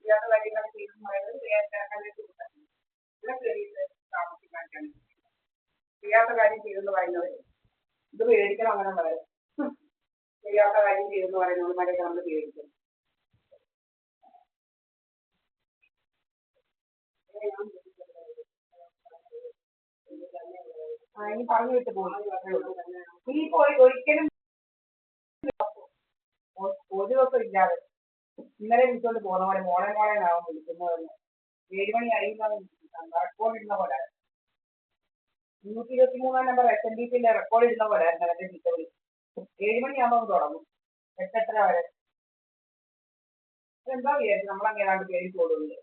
ചെയ്യാത്ത കാര്യങ്ങൾ ചെയ്തെന്ന് പറയുന്നത് വേദനകളിലേക്ക് കൊടുക്കാൻ ഇവിടെ കയറിയിട്ട് താമസിക്കാനാണ് ചെയ്യാത്ത കാര്യം ചെയ്തെന്ന് പറയുന്നത് ഇത് പേടിക്കണം അങ്ങനെ പറയാം ചെയ്യാത്ത കാര്യം ചെയ്തെന്ന് പറയുന്നവന്മാരെയൊക്കെ നമ്മൾ പേടിക്കണം ഇനി പറഞ്ഞു വിട്ട് പോയി നീ പോയി ഒരിക്കലും ഒരു ദിവസം ഇല്ലാതെ ഇന്നലെ വിളിച്ചോണ്ട് പോകുന്ന പോലെ മോളെ മോളെന്നാവും വിളിക്കുന്നതെന്ന് 7 മണിയായി റെക്കോർഡ് ഇടുന്ന പോലെ 323 നമ്പർ SNDPന്റെ റെക്കോർഡ് ഇടുന്ന പോലെ ആയിരുന്നു എന്റെ ടീച്ചർ 7 മണിയാകുമ്പോൾ തുടങ്ങും 8:30 വരെ എന്താ വിചാരിച്ചു നമ്മളങ്ങേതാണ്ട് പേര് കൊടുക്കുന്നത്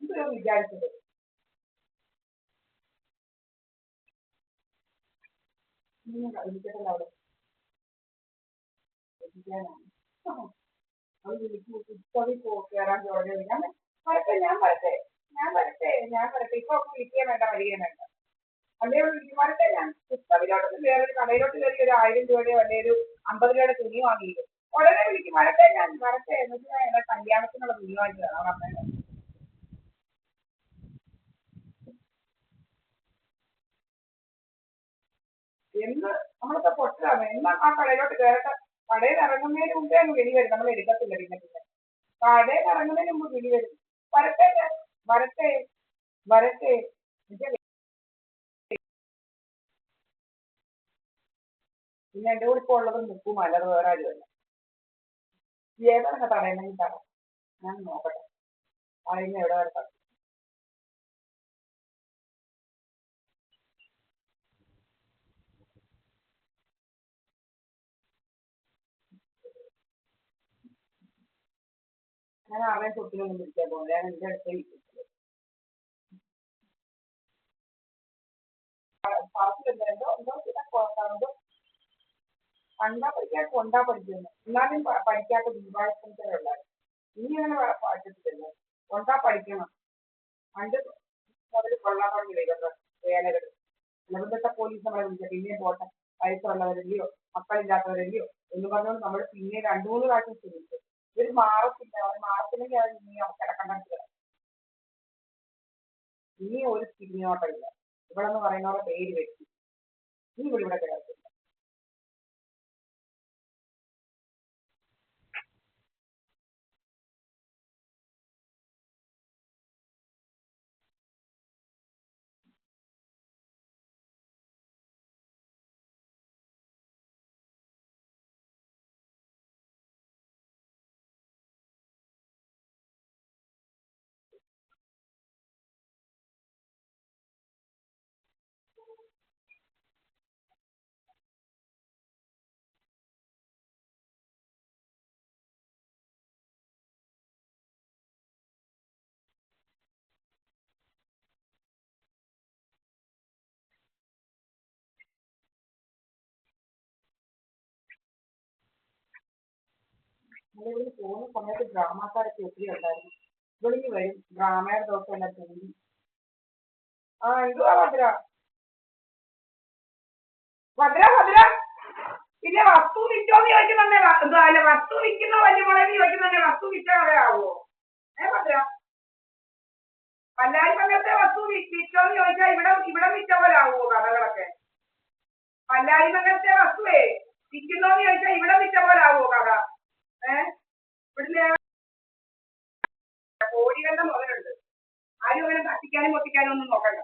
എന്തോ വിചാരിച്ചത് വിളിച്ചിട്ടല്ല അവിടെ അത് വിളിച്ചു കയറാൻ തുടങ്ങി ഞാൻ വരട്ടെ ഇപ്പൊ വിളിക്കാൻ വേണ്ട വരികയും വേണ്ട അല്ലേ വരട്ടെ ഞാൻ പുസ്തകത്തിലോട്ട് കയറി കടയിലോട്ട് കയറി ഒരു 1000 രൂപയോ അല്ലെ ഒരു 50 രൂപയുടെ തുണി വാങ്ങിയിട്ട് ഉടനെ വിളിക്കും വരട്ടെ എന്ന് വെച്ചാൽ എന്റെ കല്യാണത്തിനുള്ള തുണി വാങ്ങിച്ചതാണ് അവിടെ എന്ന് നമ്മളൊക്കെ പൊട്ടാണ് എന്നാ ആ കടയിലോട്ട് കയറട്ടെ കടയിൽ ഇറങ്ങുന്നതിന് മുമ്പേ അങ്ങ് വിളി വരും നമ്മൾ എടുക്കത്തില്ല പിന്നെ കടയിൽ ഇറങ്ങുന്നതിന് മുമ്പ് വിളി വരും വരട്ടെ പിന്നെ എന്റെ കൂടെ ഇപ്പോൾ ഉള്ളത് മുക്കും അല്ലാതെ വേറെ ആരുമല്ല ഏതൊക്കെ തടയണമെങ്കിൽ തട ഞാൻ നോക്കട്ടെ അതിന് എവിടെ വരെ തടയും ഞാൻ ആരുടെയും സ്വത്തിനൊന്നും പിടിക്കാൻ പോകുന്നില്ല ഞാൻ എന്റെ അടുത്ത് എന്തോ കണ്ടാ പഠിക്കാൻ കൊണ്ടാ പഠിക്കുന്നു എന്നാലും പഠിക്കാത്ത ദുർവാഴ്ചകളുണ്ടായിരുന്നു ഇനി അങ്ങനെ പഠിച്ചിട്ടില്ല കൊണ്ടാ പഠിക്കണം പണ്ട് മുതൽ കൊള്ളാൻ തുടങ്ങിയില്ല വേലകൾ നിർബന്ധ പോലീസ് നമ്മളെ വിളിച്ച പിന്നെയും പോട്ടെ വയസ്സുള്ളവരല്ലയോ മക്കളില്ലാത്തവരല്ലയോ എന്ന് പറഞ്ഞുകൊണ്ട് നമ്മൾ പിന്നെ 2-3 പ്രാവശ്യം ശ്രമിച്ചു ഇവർ മാറത്തില്ല അവർ മാറത്തില്ലെങ്കിൽ അവർ ഇനി കിടക്കണ്ട ഇനി ഒരു തിരിഞ്ഞോട്ടമില്ല ഇവിടെ എന്ന് പറയുന്നവരുടെ പേര് വെച്ചു ഇനി ഇവിടെ കിടക്കില്ല നമ്മളിവിടെ പോകുന്ന സമയത്ത് ഡ്രാമാക്കാരൊക്കെ ഒത്തിരി ഉണ്ടായിരുന്നു ഇവിടേക്ക് വരും ഡ്രാമയുടെ ദിവസം എല്ലാം കൂടി എന്തുവാ ഭദ്ര പിന്നെ വസ്തു വിറ്റോന്ന് ചോദിക്കുന്നുണ്ടെ അല്ല വസ്തു വിൽക്കുന്ന വലിയ മുളക് ചോദിക്കുന്നുണ്ടെ വസ്തു വിറ്റ കഥയാവോ ഭദ്ര പല്ലാരി മംഗലത്തെ വസ്തു വിറ്റോന്ന് ചോദിച്ചാൽ ഇവിടെ വിറ്റ പോലെ ആവുമോ കഥകളൊക്കെ പല്ലാരി മംഗലത്തെ വസ്തുവേ വിൽക്കുന്നോന്ന് ചോദിച്ചാൽ ഇവിടെ വിറ്റ പോലെ ആവുമോ കഥ ഇവിടുത്തെ കോഴികളുടെ മുതലുണ്ട് ആരും അങ്ങനെ തട്ടിക്കാനും പൊട്ടിക്കാനും ഒന്നും നോക്കണ്ട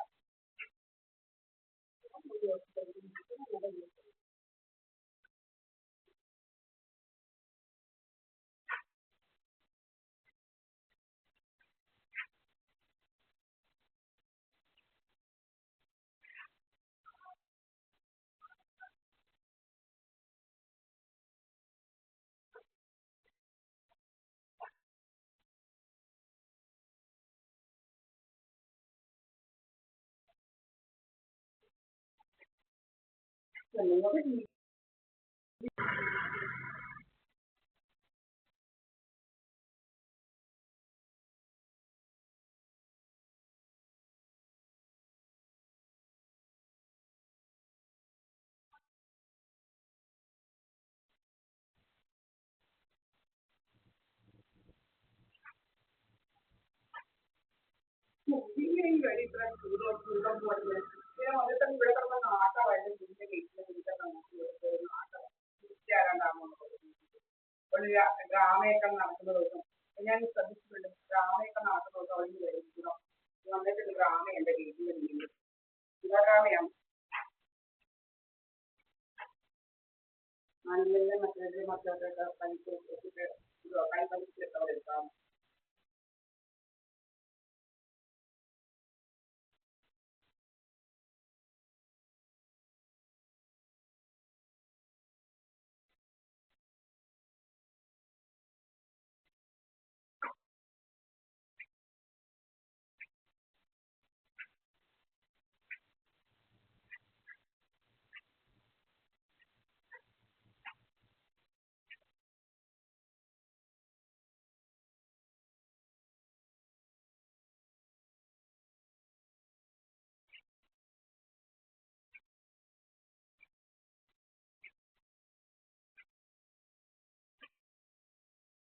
വഴി ഇത്ര ചൂടം പോലെ പിന്നെ വന്നിട്ട് ഇവിടെ കിടന്ന നാട്ടമായിട്ട് വീടിന്റെ ഗേറ്റിന്റെ നാട്ടം ഒരു ഡ്രാമയൊക്കെ നടക്കുന്ന ദിവസം ഞാൻ ശ്രദ്ധിച്ചിട്ടുണ്ട് ഡ്രാമയൊക്കെ നടക്കുന്ന ദിവസം അവർ വരുന്നു വന്നിട്ട് ഡ്രാമ എന്റെ വീട്ടിൽ ശിവഡ്രാമയാണ് നല്ല മറ്റേ മറ്റേ കൈ വലിച്ചിട്ട് അവിടെ എടുക്കാം